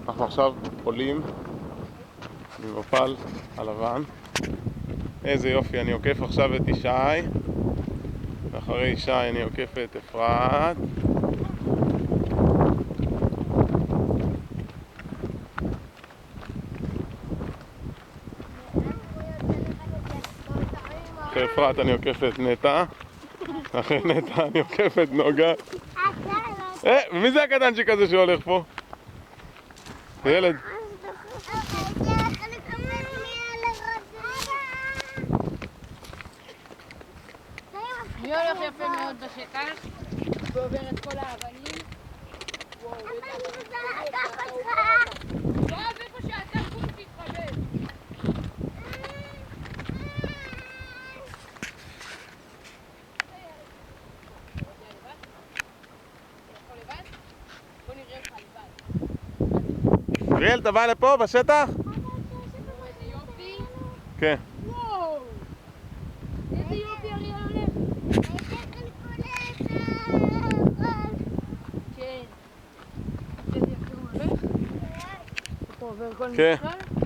אנחנו עכשיו עולים ממפל הלבן. איזה יופי, אני עוקף עכשיו את ישי, ואחרי ישי אני עוקף את אפרת. אחרי אפרת אני עוקף את נטע, אחרי נטע אני עוקף את נוגה. מי זה הקטנצ'יק הזה שהולך פה? זה ילד. מי הולך יפה מאוד בשטח? ועובר את כל האבנים? וואו, לא אוהב איפה שאתה קום תתחבא. בוא נראה לך לבד. אריאל, אתה בא לפה בשטח? איזה יופי. כן. וואו! איזה יופי אריאל הולך. כן. איזה יפה הוא הולך. הוא עובר כל כן. משחק.